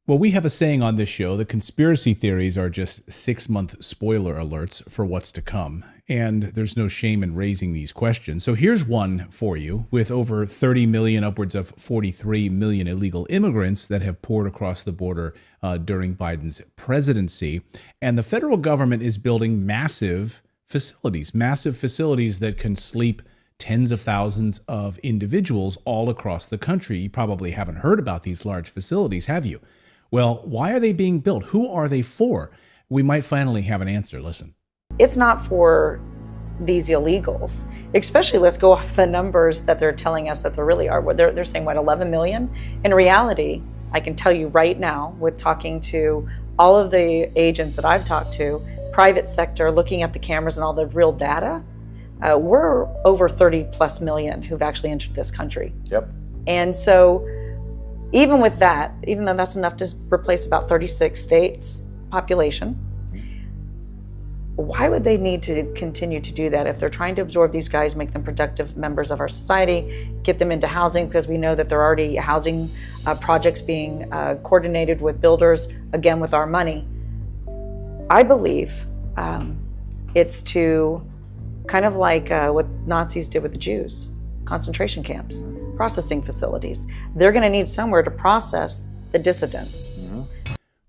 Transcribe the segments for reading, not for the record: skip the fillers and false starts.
Well, we have a saying on this show that conspiracy theories are just 6-month spoiler alerts for what's to come. And there's no shame in raising these questions. So here's one for you. With over 30 million, upwards of 43 million illegal immigrants that have poured across the border during Biden's presidency, and the federal government is building massive facilities that can sleep tens of thousands of individuals all across the country. You probably haven't heard about these large facilities, have you? Well, why are they being built? Who are they for? We might finally have an answer. Listen. It's not for these illegals, especially let's go off the numbers that they're telling us that there really are. They're saying, what, 11 million? In reality, I can tell you right now, with talking to all of the agents that I've talked to, private sector, looking at the cameras and all the real data, we're over 30 plus million who've actually entered this country. Yep. And so even with that, even though that's enough to replace about 36 states population, why would they need to continue to do that if they're trying to absorb these guys, make them productive members of our society, get them into housing, because we know that there are already housing projects being coordinated with builders, again, with our money. I believe it's to kind of like what Nazis did with the Jews, concentration camps, processing facilities. They're going to need somewhere to process the dissidents. Mm-hmm.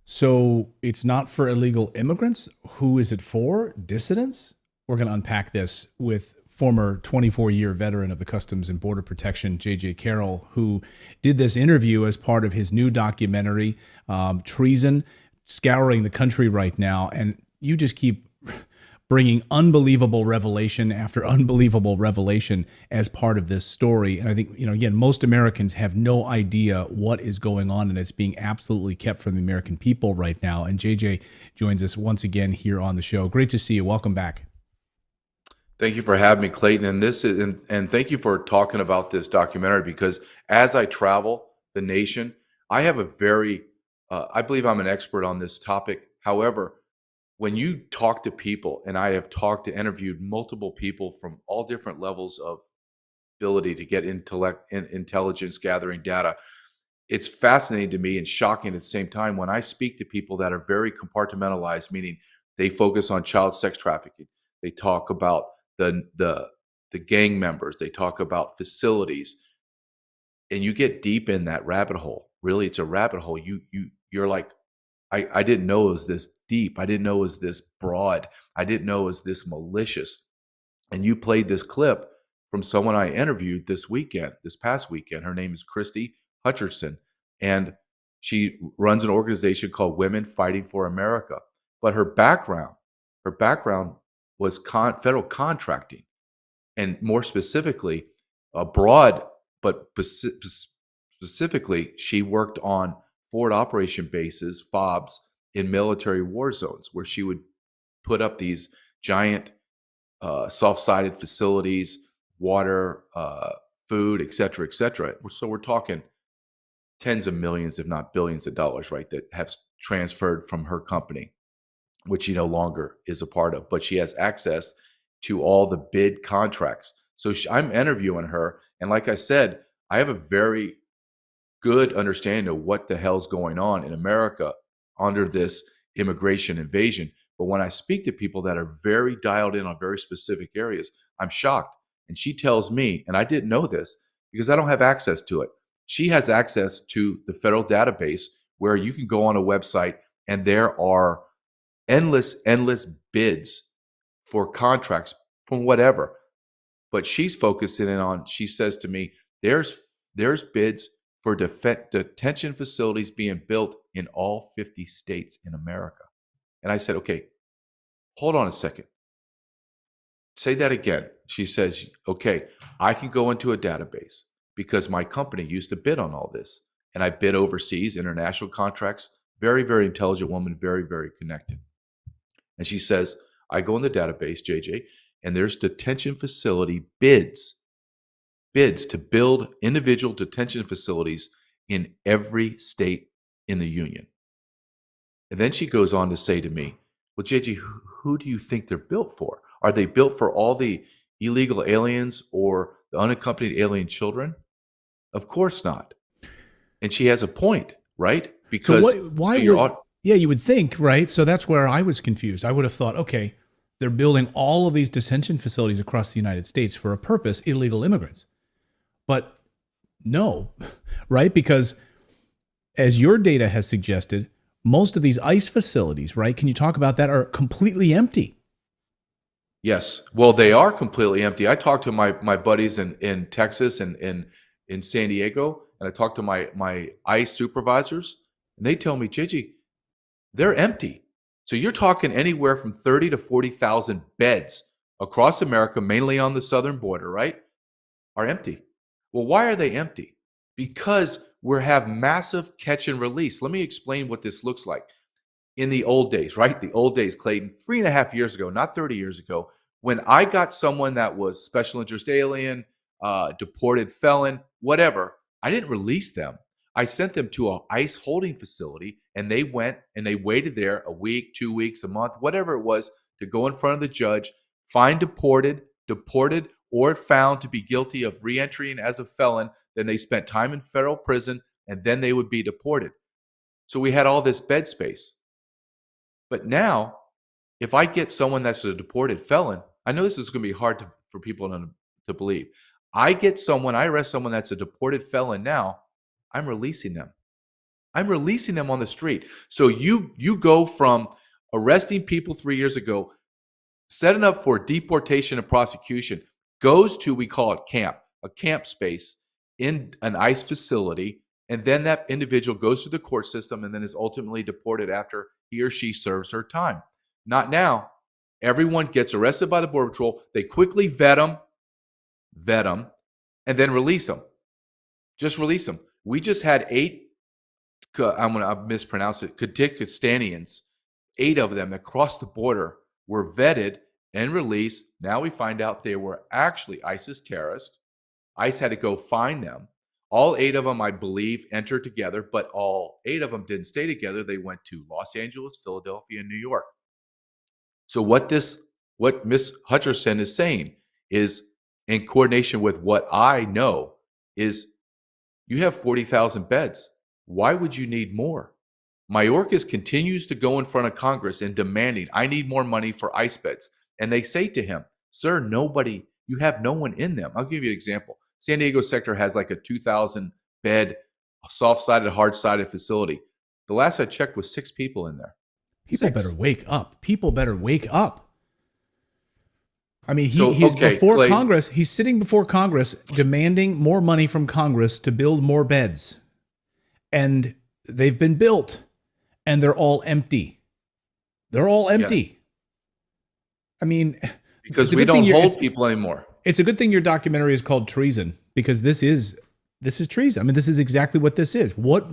So it's not for illegal immigrants. Who is it for? Dissidents? We're going to unpack this with former 24-year veteran of the Customs and Border Protection, J.J. Carroll, who did this interview as part of his new documentary, Treason, scouring the country right now. And you just keep bringing unbelievable revelation after unbelievable revelation as part of this story. And I think, again, most Americans have no idea what is going on, and it's being absolutely kept from the American people right now. And JJ joins us once again here on the show. Great to see you. Welcome back. Thank you for having me, Clayton. And thank you for talking about this documentary, because as I travel the nation, I have I believe I'm an expert on this topic. However, when you talk to people, and I have interviewed multiple people from all different levels of ability to get intelligence gathering data, it's fascinating to me and shocking at the same time when I speak to people that are very compartmentalized, meaning they focus on child sex trafficking. They talk about the gang members. They talk about facilities, and you get deep in that rabbit hole. Really, it's a rabbit hole. You're like, I didn't know it was this deep. I didn't know it was this broad. I didn't know it was this malicious. And you played this clip from someone I interviewed this past weekend. Her name is Christy Hutcherson, and she runs an organization called Women Fighting for America. But her background was federal contracting, and more specifically, abroad, but specifically, she worked on forward operation bases, FOBs, in military war zones, where she would put up these giant soft-sided facilities, water, food, et cetera, et cetera. So we're talking tens of millions, if not billions of dollars, right, that have transferred from her company, which she no longer is a part of, but she has access to all the bid contracts. So I'm interviewing her, and like I said, I have a very good understanding of what the hell's going on in America under this immigration invasion. But when I speak to people that are very dialed in on very specific areas, I'm shocked. And she tells me, and I didn't know this because I don't have access to it. She has access to the federal database where you can go on a website and there are endless bids for contracts from whatever. But she's focusing in on, she says to me, there's bids for detention facilities being built in all 50 states in America. And I said, okay, hold on a second. Say that again. She says, okay, I can go into a database because my company used to bid on all this. And I bid overseas, international contracts. Very, very intelligent woman, very, very connected. And she says, I go in the database, JJ, and there's detention facility bids to build individual detention facilities in every state in the union. And then she goes on to say to me, well, JJ, who do you think they're built for? Are they built for all the illegal aliens or the unaccompanied alien children? Of course not. And she has a point, right? So because why you're would, yeah, you would think, right? So that's where I was confused. I would have thought, okay, they're building all of these detention facilities across the United States for a purpose, illegal immigrants. But no, right? Because as your data has suggested, most of these ICE facilities, right? Can you talk about that, are completely empty? Yes. Well, they are completely empty. I talked to my buddies in Texas and in San Diego, and I talked to my ICE supervisors, and they tell me, JJ, they're empty. So you're talking anywhere from 30 to 40,000 beds across America, mainly on the southern border, right? Are empty. Well, why are they empty? Because we have massive catch and release. Let me explain what this looks like. In the old days, right? The old days, Clayton, 3.5 years ago, not 30 years ago, when I got someone that was special interest alien, deported felon, whatever, I didn't release them. I sent them to a ICE holding facility, and they went and they waited there a week, 2 weeks, a month, whatever it was, to go in front of the judge, find deported, or found to be guilty of reentering as a felon. Then they spent time in federal prison, and then they would be deported. So we had all this bed space. But now, if I get someone that's a deported felon, I know this is going to be hard for people to believe. I arrest someone that's a deported felon now, I'm releasing them. I'm releasing them on the street. So you go from arresting people 3 years ago, setting up for deportation and prosecution, goes to, we call it a camp space in an ICE facility, and then that individual goes through the court system and then is ultimately deported after he or she serves her time. Not now. Everyone gets arrested by the Border Patrol. They quickly vet them, and then release them. Just release them. We just had 8, I'm going to mispronounce it, Kyrgyzstanians, 8 of them that crossed the border, were vetted and released. Now we find out they were actually ISIS terrorists. ICE had to go find them. All 8 of them, I believe, entered together, but all 8 of them didn't stay together. They went to Los Angeles, Philadelphia, and New York. So what Miss Hutcherson is saying is, in coordination with what I know, is you have 40,000 beds. Why would you need more? Mayorkas continues to go in front of Congress and demanding, I need more money for ICE beds. And they say to him, sir, you have no one in them. I'll give you an example. San Diego sector has like a 2,000 bed, soft-sided, hard-sided facility. The last I checked was 6 people in there. People 6. better wake up. People better wake up. I mean, So, he's okay, before Clay- Congress. He's sitting before Congress demanding more money from Congress to build more beds. And they've been built, and they're all empty. They're all empty. Yes. I mean, Because we don't hold people anymore. It's a good thing your documentary is called Treason, because this is treason. I mean, this is exactly what this is. What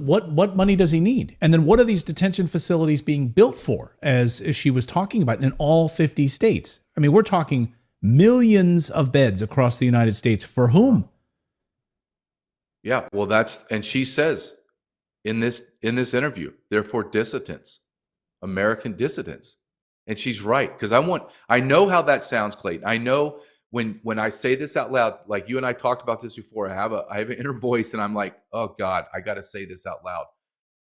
money does he need? And then what are these detention facilities being built for, as she was talking about, in all 50 states? I mean, we're talking millions of beds across the United States. For whom? Yeah, well, and she says in this interview, they're for dissidents, American dissidents. And she's right, because I know how that sounds, Clayton. I know when I say this out loud, like you and I talked about this before, I have an inner voice, and I'm like, oh God, I got to say this out loud.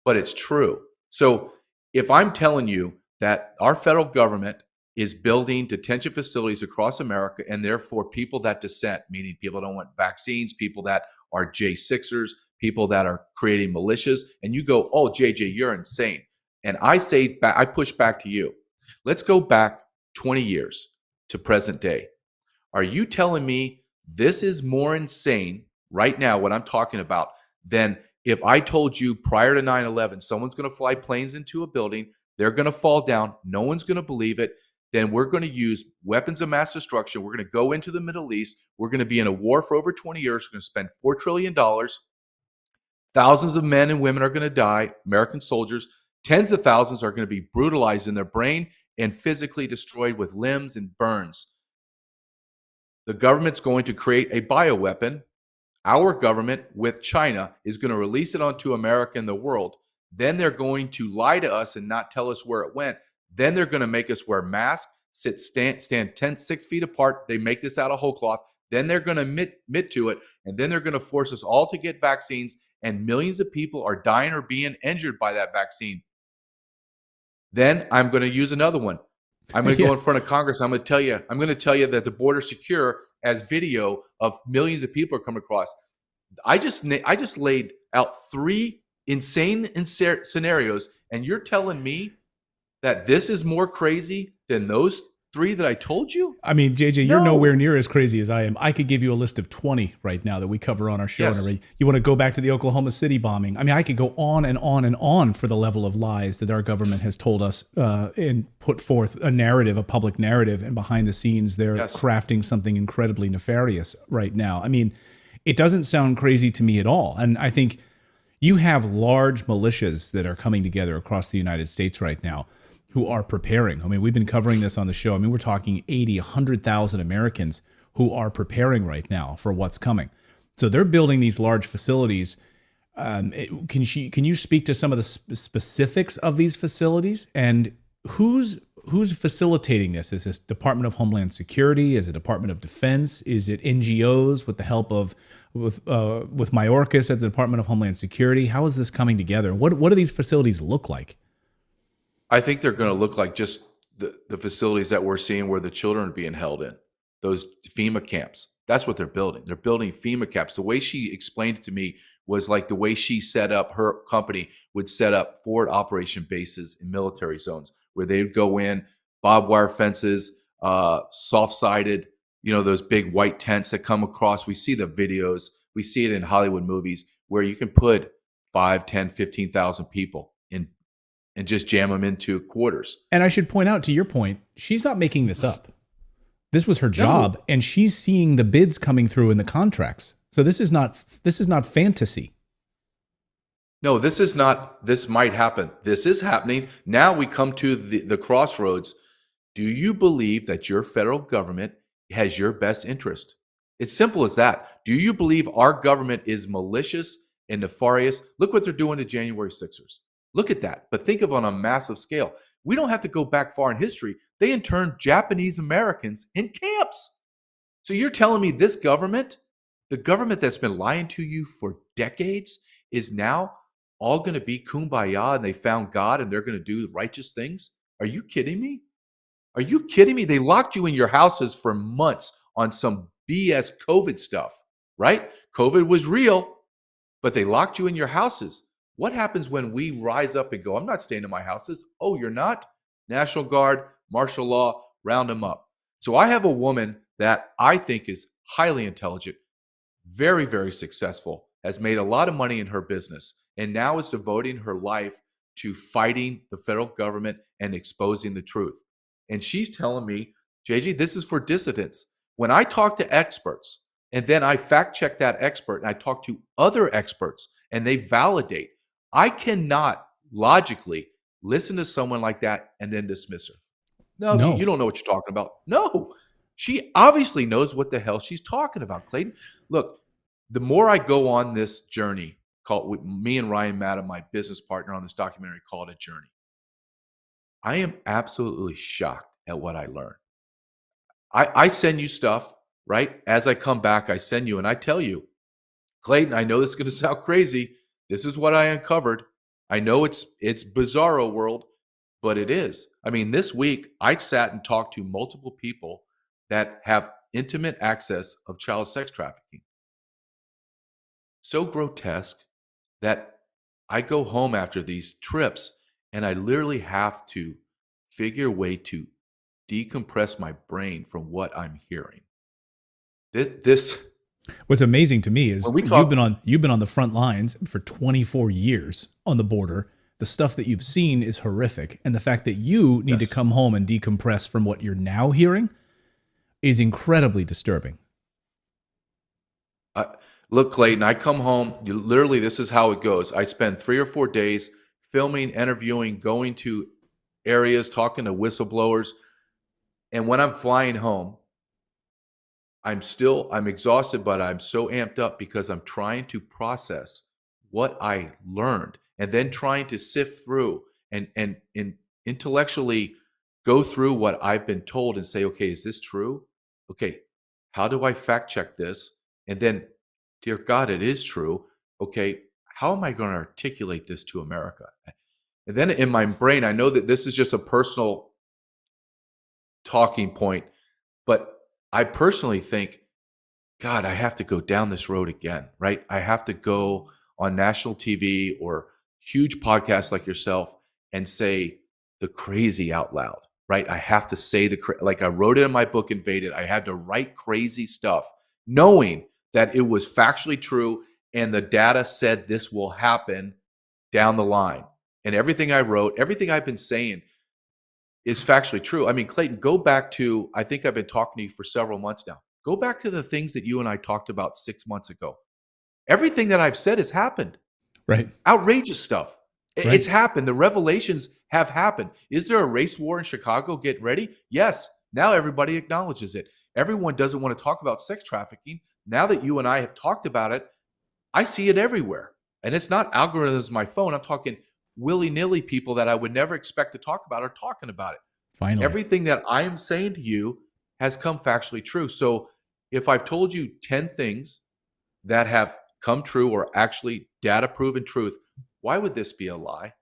But it's true. So if I'm telling you that our federal government is building detention facilities across America, and therefore people that dissent, meaning people that don't want vaccines, people that are J6ers, people that are creating militias, and you go, oh, JJ, you're insane. And I push back to you. Let's go back 20 years to present day. Are you telling me this is more insane right now, what I'm talking about, than if I told you prior to 9/11, someone's going to fly planes into a building, they're going to fall down, no one's going to believe it, then we're going to use weapons of mass destruction, we're going to go into the Middle East, we're going to be in a war for over 20 years, we're going to spend $4 trillion, thousands of men and women are going to die, American soldiers, tens of thousands are going to be brutalized in their brain and physically destroyed with limbs and burns. The government's going to create a bioweapon. Our government, with China, is going to release it onto America and the world. Then they're going to lie to us and not tell us where it went. Then they're going to make us wear masks, stand 6 feet apart. They make this out of whole cloth. Then they're going to admit to it. and then they're going to force us all to get vaccines, and millions of people are dying or being injured by that vaccine. Then I'm going to use another one. I'm going to go in front of Congress. I'm going to tell you that the border secure as video of millions of people are coming across. I just laid out 3 insane scenarios, and you're telling me that this is more crazy than those 3 that I told you? I mean, JJ, you're No. nowhere near as crazy as I am. I could give you a list of 20 right now that we cover on our show. Yes. You want to go back to the Oklahoma City bombing? I mean, I could go on and on and on for the level of lies that our government has told us and put forth a narrative, a public narrative, and behind the scenes they're crafting something incredibly nefarious right now. I mean, it doesn't sound crazy to me at all. And I think you have large militias that are coming together across the United States right now who are preparing. I mean, we've been covering this on the show. I mean, we're talking 80, 100,000 Americans who are preparing right now for what's coming. So they're building these large facilities. Can you speak to some of the specifics of these facilities and who's facilitating this? Is this Department of Homeland Security? Is it Department of Defense? Is it NGOs with the help of with Mayorkas at the Department of Homeland Security? How is this coming together? What do these facilities look like? I think they're going to look like just the facilities that we're seeing where the children are being held in, those FEMA camps. That's what they're building. They're building FEMA camps. The way she explained it to me was like the way she set up her company would set up forward operation bases in military zones where they would go in, barbed wire fences, soft-sided, those big white tents that come across. We see the videos. We see it in Hollywood movies where you can put 5, 10, 15,000 people in and just jam them into quarters. And I should point out, to your point, she's not making this up. This was her job, and she's seeing the bids coming through in the contracts. So this is not fantasy. No, this might happen. This is happening. Now we come to the crossroads. Do you believe that your federal government has your best interest? It's simple as that. Do you believe our government is malicious and nefarious? Look what they're doing to January 6ers. Look at that. But think of on a massive scale. We don't have to go back far in history. They interned Japanese Americans in camps. So you're telling me this government, the government that's been lying to you for decades, is now all going to be kumbaya and they found God and they're going to do righteous things? Are you kidding me? Are you kidding me? They locked you in your houses for months on some BS COVID stuff, right? COVID was real, but they locked you in your houses. What happens when we rise up and go, I'm not staying in my houses? Oh, you're not? National Guard, martial law, round them up. So I have a woman that I think is highly intelligent, very, very successful, has made a lot of money in her business, and now is devoting her life to fighting the federal government and exposing the truth. And she's telling me, JJ, this is for dissidents. When I talk to experts, and then I fact check that expert, and I talk to other experts, and they validate, I cannot logically listen to someone like that and then dismiss her. No, you don't know what you're talking about. No, she obviously knows what the hell she's talking about, Clayton. Look, the more I go on this journey, called me and Ryan Madden, my business partner on this documentary, called A Journey, I am absolutely shocked at what I learned. I send you stuff, right? As I come back, I send you and I tell you, Clayton, I know this is going to sound crazy. This is what I uncovered. I know it's bizarro world, but it is. I mean, this week I sat and talked to multiple people that have intimate access of child sex trafficking. So grotesque that I go home after these trips and I literally have to figure a way to decompress my brain from what I'm hearing. What's amazing to me is you've been on the front lines for 24 years on the border. The stuff that you've seen is horrific, and the fact that you need to come home and decompress from what you're now hearing is incredibly disturbing. Look, Clayton, I come home. Literally, this is how it goes. I spend 3 or 4 days filming, interviewing, going to areas, talking to whistleblowers, and when I'm flying home, I'm exhausted, but I'm so amped up because I'm trying to process what I learned and then trying to sift through and intellectually go through what I've been told and say, okay, is this true? Okay, how do I fact check this? And then dear God, it is true. Okay, how am I going to articulate this to America? And then in my brain, I know that this is just a personal talking point, but I personally think, God, I have to go down this road again, right? I have to go on national TV or huge podcasts like yourself and say the crazy out loud, right? I have to say like I wrote it in my book, Invaded. I had to write crazy stuff, knowing that it was factually true and the data said this will happen down the line. And everything I wrote, everything I've been saying is factually true. I mean, Clayton, go back to, I think I've been talking to you for several months now. Go back to the things that you and I talked about 6 months ago. Everything that I've said has happened. Right. Outrageous stuff. Right. It's happened. The revelations have happened. Is there a race war in Chicago? Get ready. Yes. Now everybody acknowledges it. Everyone doesn't want to talk about sex trafficking. Now that you and I have talked about it, I see it everywhere. And it's not algorithms on my phone. I'm talking willy-nilly people that I would never expect to talk about are talking about it. Finally. Everything that I am saying to you has come factually true. So if I've told you 10 things that have come true or actually data proven truth, why would this be a lie?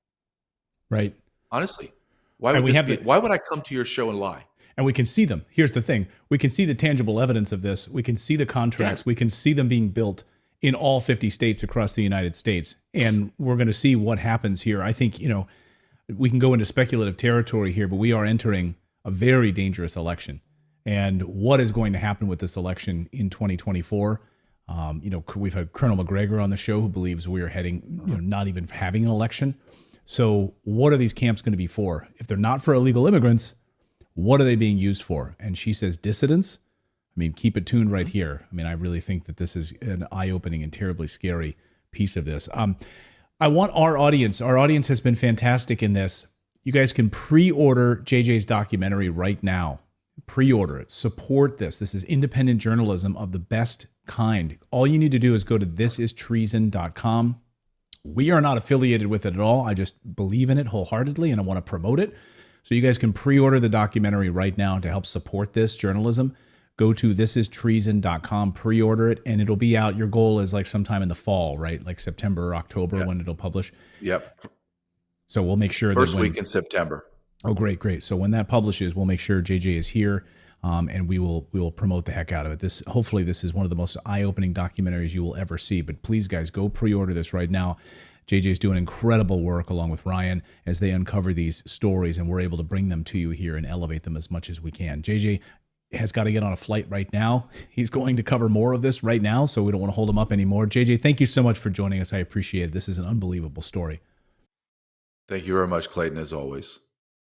Right. Honestly, why would I come to your show and lie? And we can see them. Here's the thing. We can see the tangible evidence of this. We can see the contracts. Yes. We can see them being built in all 50 states across the United States. And we're going to see what happens here. I think, we can go into speculative territory here, but we are entering a very dangerous election. And what is going to happen with this election in 2024? We've had Colonel McGregor on the show who believes we are heading, not even having an election. So what are these camps going to be for? If they're not for illegal immigrants, what are they being used for? And she says dissidents. I mean, keep it tuned right here. I mean, I really think that this is an eye-opening and terribly scary piece of this. I want our audience has been fantastic in this. You guys can pre-order JJ's documentary right now. Pre-order it. Support this. This is independent journalism of the best kind. All you need to do is go to thisistreason.com. We are not affiliated with it at all. I just believe in it wholeheartedly and I want to promote it. So you guys can pre-order the documentary right now to help support this journalism. Go to thisistreason.com, pre-order it, and it'll be out. Your goal is like sometime in the fall, right? Like September or October when it'll publish. Yep. So we'll make sure First week in September. Oh, great. So when that publishes, we'll make sure JJ is here, and we will promote the heck out of it. Hopefully this is one of the most eye-opening documentaries you will ever see. But please, guys, go pre-order this right now. JJ's doing incredible work along with Ryan as they uncover these stories, and we're able to bring them to you here and elevate them as much as we can. JJ has got to get on a flight right now. He's going to cover more of this right now, so we don't want to hold him up anymore. JJ, thank you so much for joining us. I appreciate it. This is an unbelievable story. Thank you very much, Clayton, as always.